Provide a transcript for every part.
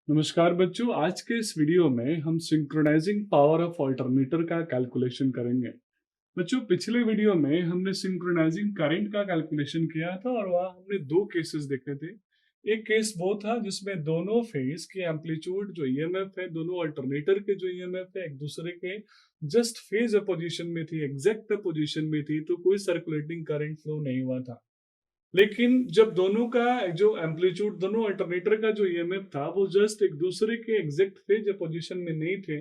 नमस्कार बच्चों, आज के इस वीडियो में हम सिंक्रोनाइजिंग पावर ऑफ अल्टरनेटर का कैलकुलेशन करेंगे। बच्चों, पिछले वीडियो में हमने सिंक्रोनाइजिंग करंट का कैलकुलेशन किया था और वहाँ हमने दो केसेस देखे थे। एक केस वो था जिसमें दोनों फेज के एम्पलीट्यूड जो ईएमएफ है, दोनों अल्टरनेटर के जो ईएमएफ है एक दूसरे के जस्ट फेज अपोजिशन में थी, एग्जैक्ट अपोजिशन में थी, तो कोई सर्कुलेटिंग करंट फ्लो नहीं हुआ था। लेकिन जब दोनों का जो एम्पलीट्यूड, दोनों अल्टरनेटर का जो ईएमएफ था वो जस्ट एक दूसरे के एग्जैक्ट फेज पोजीशन में नहीं थे,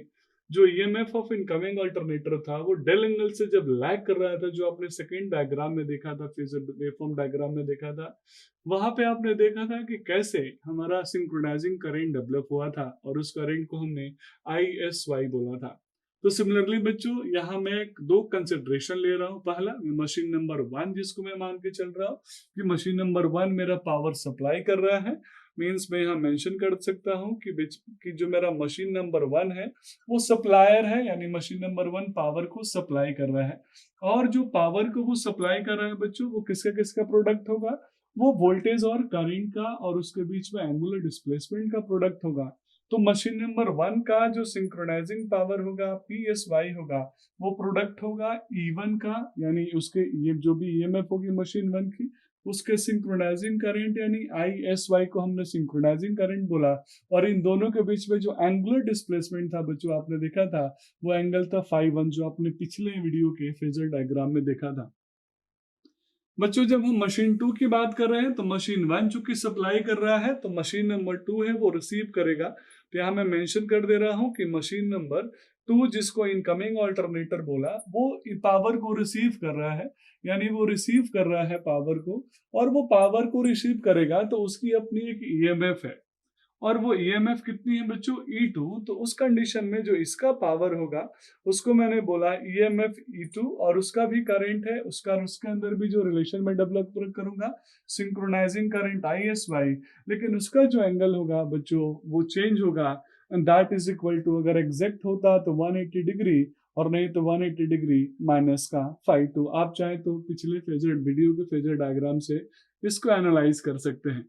जो ईएमएफ ऑफ इनकमिंग अल्टरनेटर था वो डेल एंगल से जब लैग कर रहा था, जो आपने सेकंड डायग्राम में देखा था, फेजर वेवफॉर्म डायग्राम में देखा था, वहां पे आपने देखा था कि कैसे हमारा सिंक्रोनाइजिंग करंट डेवलप हुआ था और उस करंट को हमने ISY बोला था। तो सिमिलरली बच्चों, यहाँ मैं दो कंसिडरेशन ले रहा हूँ। पहला, मशीन नंबर 1 जिसको मैं मान के चल रहा हूँ कि मशीन नंबर 1 मेरा पावर सप्लाई कर रहा है। मींस मैं यहाँ मेंशन कर सकता हूँ कि जो मेरा मशीन नंबर 1 है वो सप्लायर है, यानी मशीन नंबर 1 पावर को सप्लाई कर रहा है। और जो पावर को वो सप्लाई कर रहा है बच्चों, वो किसका किसका प्रोडक्ट होगा? वो वोल्टेज और करंट का और उसके बीच में एंगुलर डिस्प्लेसमेंट का प्रोडक्ट होगा। तो मशीन नंबर 1 का जो सिंक्रोनाइजिंग पावर होगा, PSY होगा, वो प्रोडक्ट होगा E1 का, यानी उसके ये जो भी EMF होगी मशीन 1 की, उसके सिंक्रोनाइजिंग करंट यानी ISY को हमने सिंक्रोनाइजिंग करंट बोला। और इन दोनों के बीच में जो एंगुलर डिस्प्लेसमेंट था बच्चों, आपने देखा था वो एंगल था φ1, जो आपने पिछले वीडियो के फेजर डायग्राम में देखा था। बच्चों, जब हम मशीन 2 की बात कर रहे हैं तो मशीन 1 चूंकि सप्लाई कर रहा है तो मशीन नंबर 2 है वो रिसीव करेगा। तो यहाँ मैं मेंशन कर दे रहा हूँ कि मशीन नंबर 2 जिसको इनकमिंग अल्टरनेटर बोला, वो पावर को रिसीव कर रहा है, यानी वो रिसीव कर रहा है पावर को। और वो पावर को रिसीव करेगा तो उसकी अपनी एक ईएमएफ है, और वो ईएमएफ कितनी है बच्चों? E2। तो उस कंडीशन में जो इसका पावर होगा उसको मैंने बोला ईएमएफ E2, और उसका भी करंट है उसका, और उसके अंदर भी जो रिलेशन में डेवलप करूंगा सिंक्रोनाइजिंग करंट ISY। लेकिन उसका जो एंगल होगा बच्चों वो चेंज होगा, and that is equal to, अगर एग्जैक्ट होता तो 180 डिग्री, और नहीं तो 180 डिग्री माइनस का φ2। आप चाहे तो पिछले फेजर वीडियो के फेजर डायग्राम से इसको एनालाइज कर सकते हैं।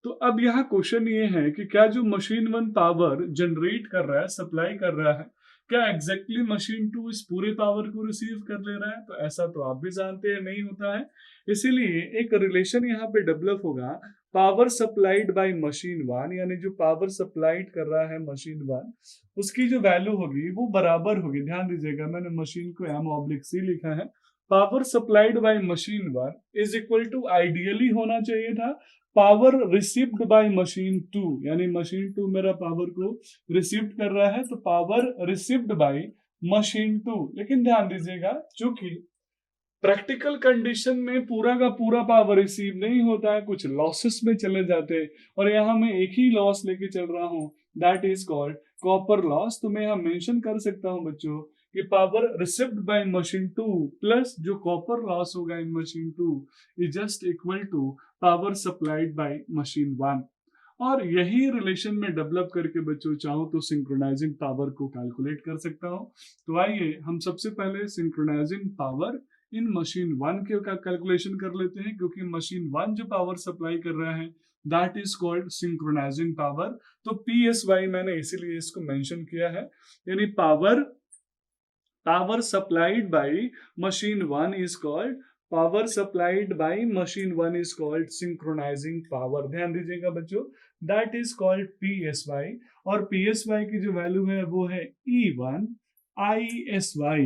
तो अब यहाँ क्वेश्चन ये है कि क्या जो मशीन 1 पावर जनरेट कर रहा है, सप्लाई कर रहा है, क्या एग्जैक्टली मशीन 2 इस पूरे पावर को रिसीव कर ले रहा है? तो ऐसा तो आप भी जानते हैं नहीं होता है। इसीलिए एक रिलेशन यहाँ पे डेवलप होगा, पावर सप्लाइड बाय मशीन 1, यानी जो पावर सप्लाइड कर रहा है मशीन 1, उसकी जो वैल्यू होगी वो बराबर होगी। ध्यान दीजिएगा, मैंने मशीन को M/C लिखा है। Power supplied by machine 1 is equal to, ideally होना चाहिए था पावर रिसीव्ड बाय मशीन 2, यानी मशीन 2 मेरा पावर को रिसीव्ड कर रहा है तो पावर रिसीव्ड बाय मशीन 2। लेकिन ध्यान दीजिएगा, चूंकि प्रैक्टिकल कंडीशन में पूरा का पूरा पावर रिसीव नहीं होता है, कुछ लॉसेस में चले जाते हैं, और यहाँ मैं एक ही लॉस लेके चल रहा हूँ, that is called copper loss. तो मैं यहाँ मेंशन कर सकता हूँ बच्चों कि power received by machine 2 plus जो कॉपर लॉस होगा in machine 2 is just equal to power supplied by machine 1। और यही रिलेशन में डेवलप करके बच्चों चाहो तो सिंक्रोनाइजिंग पावर को कैलकुलेट कर सकता हूँ। तो आइए हम सबसे पहले सिंक्रोनाइजिंग पावर इन मशीन 1 के का कैलकुलेशन कर लेते हैं, क्योंकि मशीन 1 जो पावर सप्लाई कर रहा है that is called synchronising power. तो PSY मैंने इसीलिए इसको मेंशन किया है, यानी power supplied by machine 1 is called, power supplied by machine 1 is called synchronising power. ध्यान दीजिएगा बच्चों, दैट इज कॉल्ड PSY। और PSY की जो वैल्यू है वो है E1 ISY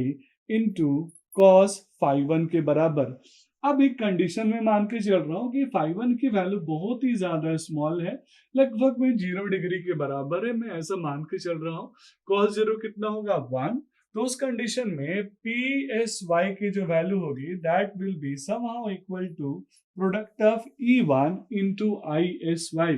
इंटू cos φ1 के बराबर। अब एक कंडीशन में मान के चल रहा हूँ कि φ1 की वैल्यू बहुत ही ज्यादा स्मॉल है, लगभग में 0 डिग्री के बराबर है, मैं ऐसा मान के चल रहा हूँ। cos 0 कितना होगा? 1। तो उस कंडीशन में PSY की जो वैल्यू होगी that will be somehow equal to product of E1 into ISY।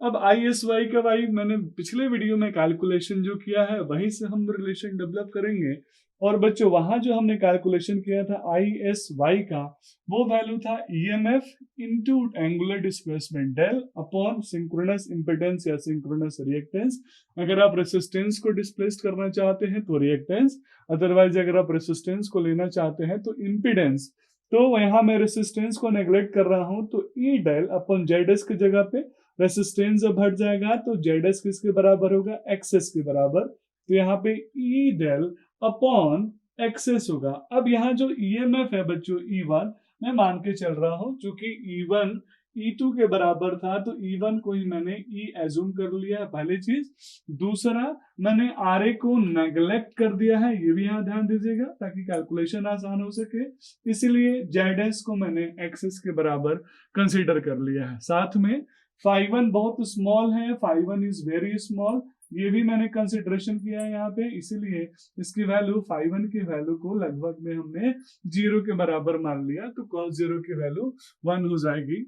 अब ISY का भाई मैंने पिछले वीडियो में कैलकुलेशन जो किया है वहीं से हम रिलेशन डेवलप करेंगे। और बच्चों, वहां जो हमने कैलकुलेशन किया था ISY का, वो वैल्यू था EMF into angular displacement del upon synchronous impedance या सिंक्रोनस रिएक्टेंस। अगर आप रेसिस्टेंस को डिस्प्लेस करना चाहते हैं तो रिएक्टेंस, अदरवाइज अगर आप रेसिस्टेंस को लेना चाहते हैं तो इम्पिडेंस। तो यहाँ मैं रेसिस्टेंस को नेग्लेक्ट कर रहा हूं, तो E डेल अपॉन ZS की जगह पे रेसिस्टेंस जब हट जाएगा तो जेड किसके बराबर होगा, एक्सेस के बराबर। तो यहाँ पे ई डेल अपॉन एक्सेस होगा। अब यहाँ जो ईएमएफ है बच्चों E1, मैं मान के चल रहा हूं चूंकि E1 E2 के बराबर था तो E1 को ही मैंने E एज्यूम कर लिया है, पहली चीज। दूसरा, मैंने RA को नेग्लेक्ट कर दिया है, ये भी यहाँ ध्यान दीजिएगा ताकि कैलकुलेशन आसान हो सके। इसीलिए जेड को मैंने एक्सेस के बराबर कंसीडर कर लिया है। साथ में φ1 बहुत स्मॉल है, φ1 इज वेरी स्मॉल, ये भी मैंने कंसिडरेशन किया है यहाँ पे। इसीलिए इसकी वैल्यू φ1 की वैल्यू को लगभग में हमने 0 के बराबर मान लिया, तो cos 0 की वैल्यू 1 हो जाएगी।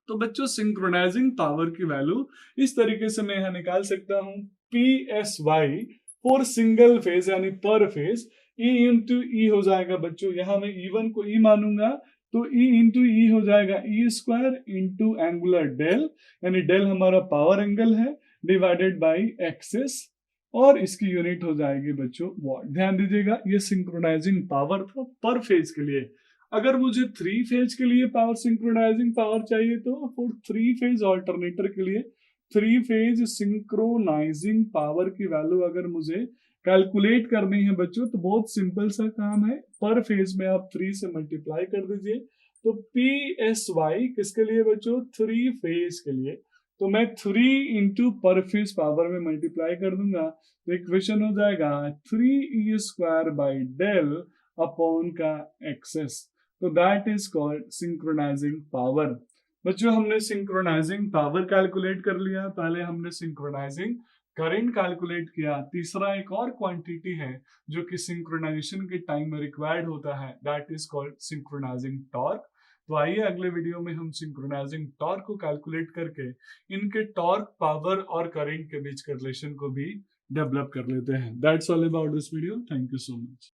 तो बच्चों सिंक्रोनाइजिंग पावर की वैल्यू इस तरीके से मैं यहाँ निकाल सकता हूँ, PSY फॉर सिंगल फेज यानी पर फेज, E इंटू ई हो जाएगा बच्चों। यहाँ मैं E1 को E मानूंगा तो E इंटू ई हो जाएगा E square into angular del, यानी डेल हमारा पावर एंगल है, डिवाइडेड बाई एक्सेस, और इसकी यूनिट हो जाएगी बच्चों वॉट। ध्यान दीजिएगा ये सिंक्रोनाइजिंग पावर था पर फेज के लिए। अगर मुझे 3 फेज के लिए पावर सिंक्रोनाइजिंग पावर चाहिए तो फॉर 3 फेज ऑल्टरनेटर के लिए 3 फेज सिंक्रोनाइजिंग पावर की वैल्यू अगर मुझे कैलकुलेट करनी है बच्चों तो बहुत सिंपल सा काम है, पर फेज में आप 3 से मल्टीप्लाई कर दीजिए। तो PSY किसके लिए बच्चों, 3 फेज के लिए, तो मैं 3 इंटू पर फेज पावर में मल्टीप्लाई कर दूंगा तो इक्वेशन हो जाएगा 3E square by del upon का एक्सेस। तो that is called synchronising power. बच्चों हमने सिंक्रोनाइजिंग पावर कैलकुलेट कर लिया, पहले हमने सिंक्रोनाइजिंग करंट कैलकुलेट किया। तीसरा एक और क्वांटिटी है जो कि सिंक्रोनाइजेशन के टाइम में रिक्वायर्ड होता है, that is called synchronising torque. तो आइए अगले वीडियो में हम सिंक्रोनाइजिंग टॉर्क को कैलकुलेट करके इनके टॉर्क, पावर और करंट के बीच के रिलेशन को भी डेवलप कर लेते हैं। That's all about this video, thank you so much.